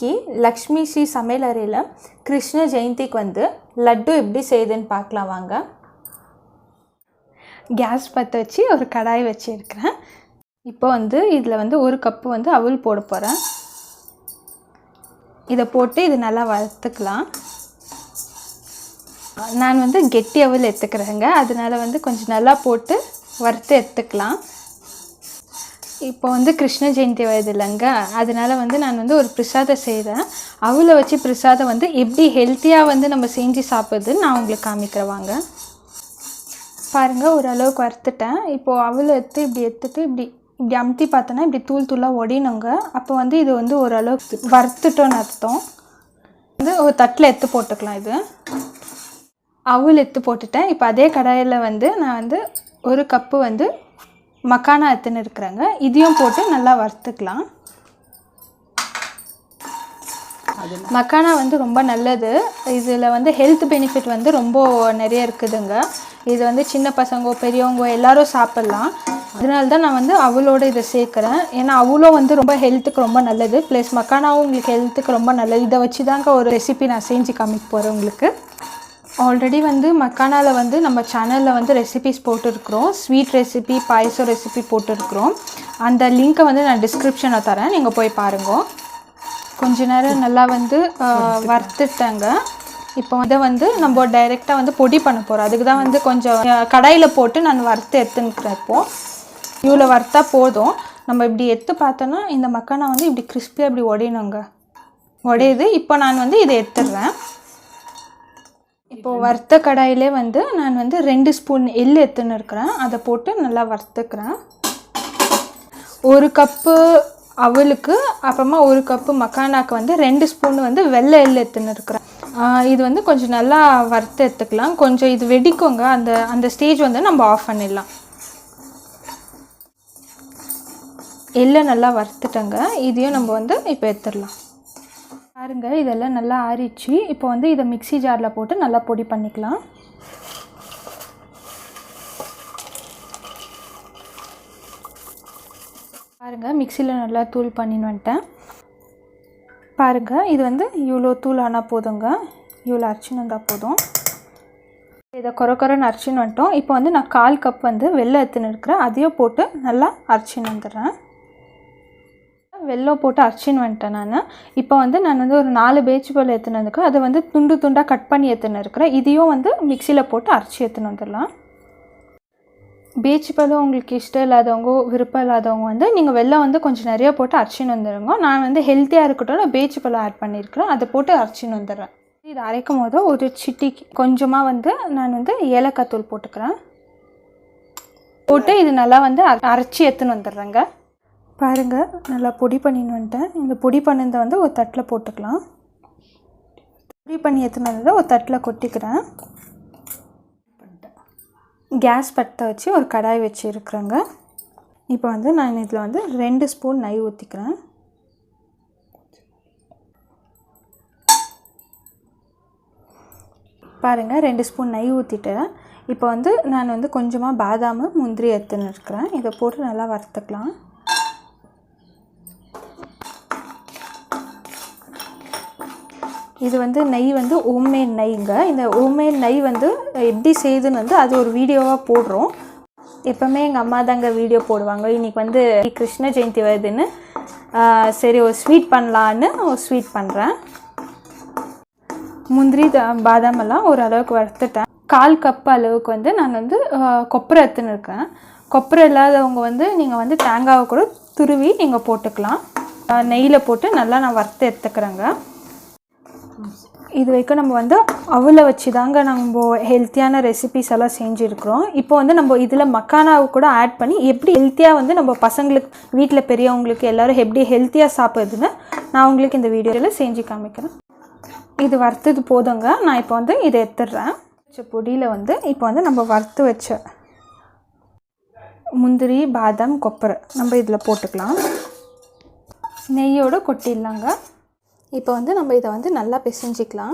இன்றைக்கி லக்ஷ்மி ஸ்ரீ சமையலறையில் கிருஷ்ண ஜெயந்திக்கு வந்து லட்டு எப்படி செய்யுதுன்னு பார்க்கலாம் வாங்க. கேஸ் பற்ற வச்சு ஒரு கடாய் வச்சுருக்கிறேன். இப்போ வந்து இதில் வந்து ஒரு கப்பு வந்து அவல் போட போகிறேன். இதை போட்டு இது நல்லா வறுத்துக்கலாம். நான் வந்து கெட்டி அவல் எடுத்துக்கிறேங்க, அதனால் வந்து கொஞ்சம் நல்லா போட்டு வறுத்து எடுத்துக்கலாம். இப்போ வந்து கிருஷ்ண ஜெயந்தி வருது இல்லைங்க, அதனால் வந்து நான் வந்து ஒரு பிரசாதம் செய்கிறேன். அவளை வச்சு பிரசாதம் வந்து எப்படி ஹெல்த்தியாக வந்து நம்ம செஞ்சு சாப்பிட்றதுன்னு நான் உங்களுக்கு காமிக்கிறேன் வாங்க. பாருங்கள், ஓரளவுக்கு வறுத்துட்டேன். இப்போது அவளை எடுத்துட்டு இப்படி அமுத்தி பார்த்தோன்னா இப்படி தூள் தூளாக ஒடினுங்க. அப்போ வந்து இது வந்து ஓரளவுக்கு வறுத்துட்டோன்னு அர்த்தம். வந்து ஒரு தட்டில் எடுத்து போட்டுக்கலாம். இது அவள் எடுத்து போட்டுட்டேன். இப்போ அதே கடாயில் வந்து நான் வந்து ஒரு கப்பு வந்து மக்கானா எடுத்துன்னு இருக்கிறேங்க. இதையும் போட்டு நல்லா வறுத்துக்கலாம். மக்கானா வந்து ரொம்ப நல்லது. இதில் வந்து ஹெல்த் பெனிஃபிட் வந்து ரொம்ப நிறைய இருக்குதுங்க. இது வந்து சின்ன பசங்க பெரியவங்க எல்லோரும் சாப்பிட்லாம். அதனால தான் நான் வந்து அவளோட இதை சேர்க்குறேன். ஏன்னா அவளும் வந்து ரொம்ப ஹெல்த்துக்கு ரொம்ப நல்லது, ப்ளஸ் மக்கானாவும் உங்களுக்கு ஹெல்த்துக்கு ரொம்ப நல்லது. இதை வச்சு தாங்க ஒரு ரெசிபி நான் செஞ்சு காமிக்க போகிறேன் உங்களுக்கு. ஆல்ரெடி வந்து மக்கானாவில் வந்து நம்ம சேனலில் வந்து ரெசிபிஸ் போட்டுருக்குறோம். ஸ்வீட் ரெசிபி, பாயசம் ரெசிபி போட்டுருக்குறோம். அந்த லிங்க்கை வந்து நான் டிஸ்கிரிப்ஷனில் தரேன், நீங்கள் போய் பாருங்க. கொஞ்ச நேரம் நல்லா வந்து வறுத்துட்டேங்க. இப்போ இதை வந்து நம்ம டைரெக்டாக வந்து பொடி பண்ண போகிறோம். அதுக்கு தான் வந்து கொஞ்சம் கடாயில் போட்டு நான் வறுத்து எடுத்துன்னுக்கிறேன். இப்போது இவ்வளோ வறுத்தா போதும். நம்ம இப்படி எடுத்து பார்த்தோன்னா இந்த மக்கானா வந்து இப்படி கிறிஸ்பியாக இப்படி உடையணுங்க, உடையுது. இப்போ நான் வந்து இதை எடுத்துடுறேன். இப்போது வறுத்த கடாயிலே வந்து நான் வந்து 2 ஸ்பூன் எள்ளு எடுத்துன்னு இருக்கிறேன். அதை போட்டு நல்லா வறுத்துக்கிறேன். ஒரு கப்பு அவலுக்கு அப்புறமா ஒரு கப்பு மக்கானாக்கு வந்து 2 ஸ்பூன் வந்து வெள்ளை எள்ளு எடுத்துன்னு இருக்கிறேன். இது வந்து கொஞ்சம் நல்லா வறுத்து எடுத்துக்கலாம். கொஞ்சம் இது வெடிக்குங்க, அந்த ஸ்டேஜ் வந்து நம்ம ஆஃப் பண்ணிடலாம். எள்ளை நல்லா வறுத்துட்டேங்க. இதையும் நம்ம வந்து இப்போ எடுத்துடலாம். பாருங்கள், இதெல்லாம் நல்லா ஆறிச்சு. இப்போ வந்து இதை மிக்ஸி ஜாரில் போட்டு நல்லா பொடி பண்ணிக்கலாம். பாருங்கள், மிக்சியில் நல்லா தூள் பண்ணின்னு வந்துட்டேன். பாருங்கள், இது வந்து இவ்வளோ தூள் ஆனால் போதுங்க. இவ்வளோ அரைச்சின்னு வந்தால் போதும். இதை குறைன்னு அரைச்சின்னு வந்துட்டோம். இப்போ வந்து நான் 1/4 கப் வந்து வெல்லம் எடுத்துன்னு இருக்கிறேன். அதையும் போட்டு நல்லா அரைச்சின்னு வந்துடுறேன். வெல்லம் போட்டு அரைச்சின்னு வந்துட்டேன் நான். இப்போ வந்து நான் வந்து ஒரு 4 பேச்சு பழம் எடுத்துன்னு வந்துருக்கேன். அதை வந்து துண்டு துண்டாக கட் பண்ணி எடுத்துன்னு இருக்கிறேன். இதையும் வந்து மிக்சியில் போட்டு அரைச்சி எடுத்துன்னு வந்துடலாம். பேச்சு பழம் உங்களுக்கு இஷ்டம் இல்லாதவங்க, விருப்பம் இல்லாதவங்க வந்து நீங்கள் வெல்லம் வந்து கொஞ்சம் நிறையா போட்டு அரைச்சின்னு வந்துடுங்க. நான் வந்து ஹெல்த்தியாக இருக்கட்டும், நான் பேச்சு பழம் ஆட் பண்ணியிருக்கிறேன். அதை போட்டு அரைச்சின்னு வந்துடுறேன். இது அரைக்கும் போது ஒரு சிட்டிக்கு கொஞ்சமாக வந்து நான் வந்து ஏலக்காய் தூள் போட்டுக்கிறேன். போட்டு இது நல்லா வந்து அரைச்சி எடுத்துன்னு வந்துடுறேங்க. பாருங்கள், நல்லா பொடி பண்ணின்னு வந்துட்டேன். இந்த பொடி பண்ணதை வந்து ஒரு தட்டில் போட்டுக்கலாம். பொடி பண்ணி எடுத்துன்னு வந்ததை ஒரு தட்டில் கொட்டிக்கிறேன். கேஸ் பற்ற வச்சு ஒரு கடாய் வச்சுருக்குறேங்க. இப்போ வந்து நான் இதில் வந்து 2 ஸ்பூன் நெய் ஊற்றிக்கிறேன். பாருங்கள், 2 ஸ்பூன் நெய் ஊற்றிட்டேன். இப்போ வந்து நான் வந்து கொஞ்சமாக பாதாம், முந்திரி எடுத்துன்னு இருக்கிறேன். இதை போட்டு நல்லா வறுத்துக்கலாம். இது வந்து நெய் வந்து ஹோம்மேட் நெய்ங்க. இந்த ஹோம்மேட் நெய் வந்து எப்படி செய்யுதுன்னு வந்து அது ஒரு வீடியோவாக போடுறோம். எப்போவுமே எங்கள் அம்மா தாங்க வீடியோ போடுவாங்க. இன்றைக்கி வந்து கிருஷ்ண ஜெயந்தி வருதுன்னு சரி ஒரு ஸ்வீட் பண்ணலான்னு ஒரு ஸ்வீட் பண்ணுறேன். முந்திரி பாதாமெல்லாம் ஓரளவுக்கு வறுத்துட்டேன். 1/4 கப் அளவுக்கு வந்து நான் வந்து கொப்பரை எடுத்துன்னு இருக்கேன். கொப்பரை இல்லாதவங்க வந்து நீங்கள் வந்து தேங்காவை கூட துருவி நீங்கள் போட்டுக்கலாம். நெய்யில் போட்டு நல்லா நான் வறுத்து எடுத்துக்கிறேங்க. இது வரைக்கும் நம்ம வந்து அவளை வச்சு தாங்க நம்ம ஹெல்த்தியான ரெசிபிஸ் எல்லாம் செஞ்சுருக்குறோம். இப்போ வந்து நம்ம இதில் மக்கானாவை கூட ஆட் பண்ணி எப்படி ஹெல்த்தியாக வந்து நம்ம பசங்களுக்கு, வீட்டில் பெரியவங்களுக்கு எல்லோரும் எப்படி ஹெல்த்தியாக சாப்பிட்றதுன்னு நான் உங்களுக்கு இந்த வீடியோவில் செஞ்சு காமிக்கிறேன். இது வறுத்தது போதுங்க. நான் இப்போ வந்து இதை எடுத்துடுறேன். பொடியில் வந்து இப்போ வந்து நம்ம வறுத்து வச்ச முந்திரி, பாதாம், கொப்பரை நம்ம இதில் போட்டுக்கலாம். நெய்யோடு கொட்டிடலாங்க. இப்போ வந்து நம்ம இதை வந்து நல்லா பிசைஞ்சிக்கலாம்.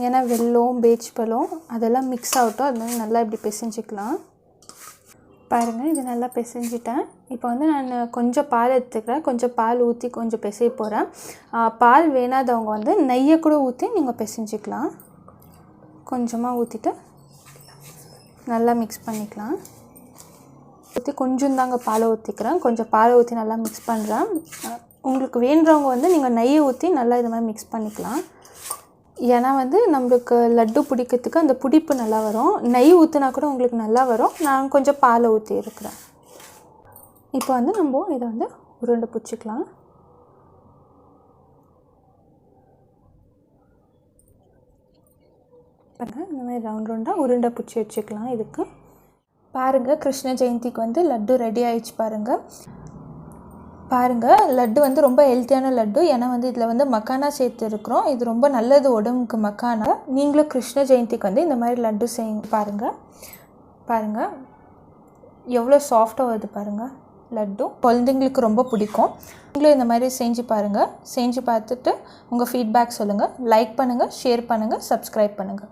ஏன்னா வெல்லம், பேச்சு பழம் அதெல்லாம் மிக்ஸ் ஆகட்டும், அது மாதிரி நல்லா இப்படி பிசைஞ்சிக்கலாம். பாருங்கள், இது நல்லா பிசைஞ்சிட்டேன். இப்போ வந்து நான் கொஞ்சம் பால் எடுத்துக்கிறேன். கொஞ்சம் பால் ஊற்றி கொஞ்சம் பிசைய போகிறேன். பால் வேணாதவங்க வந்து நெய்யை கூட ஊற்றி நீங்கள் பிசைஞ்சிக்கலாம். கொஞ்சமாக ஊற்றிட்டு நல்லா மிக்ஸ் பண்ணிக்கலாம். ஊற்றி கொஞ்சம் தாங்க பாலை ஊற்றிக்கிறேன். கொஞ்சம் பாலை ஊற்றி நல்லா மிக்ஸ் பண்ணுறேன். உங்களுக்கு வேண்டுறவங்க வந்து நீங்கள் நெய்யை ஊற்றி நல்லா இது மாதிரி மிக்ஸ் பண்ணிக்கலாம். ஏன்னா வந்து நம்மளுக்கு லட்டு பிடிக்கிறதுக்கு அந்த பிடிப்பு நல்லா வரும். நெய் ஊற்றினா கூட உங்களுக்கு நல்லா வரும். நான் கொஞ்சம் பாலை ஊற்றி இருக்கிறேன். இப்போ வந்து நம்ம இதை வந்து உருண்டை பிடிச்சிக்கலாம். பாருங்கள், இந்த மாதிரி ரவுண்ட் ரவுண்டாக உருண்டை பிடிச்சி வச்சுக்கலாம். இதுக்கு பாருங்கள், கிருஷ்ண ஜெயந்திக்கு வந்து லட்டு ரெடி ஆயிடுச்சு. பாருங்கள், லட்டு வந்து ரொம்ப ஹெல்த்தியான லட்டு. ஏன்னா வந்து இதில் வந்து மக்கானா சேர்த்து இருக்கிறோம். இது ரொம்ப நல்லது உடம்புக்கு மக்கானா. நீங்களும் கிருஷ்ண ஜெயந்திக்கு வந்து இந்த மாதிரி லட்டு செய்யுங்க. பாருங்கள் எவ்வளோ சாஃப்டாக வருது பாருங்கள் லட்டு. குழந்தைங்களுக்கு ரொம்ப பிடிக்கும். நீங்களும் இந்த மாதிரி செஞ்சு பாருங்கள். செஞ்சு பார்த்துட்டு உங்கள் ஃபீட்பேக் சொல்லுங்கள். லைக் பண்ணுங்கள், ஷேர் பண்ணுங்கள், சப்ஸ்கிரைப் பண்ணுங்கள்.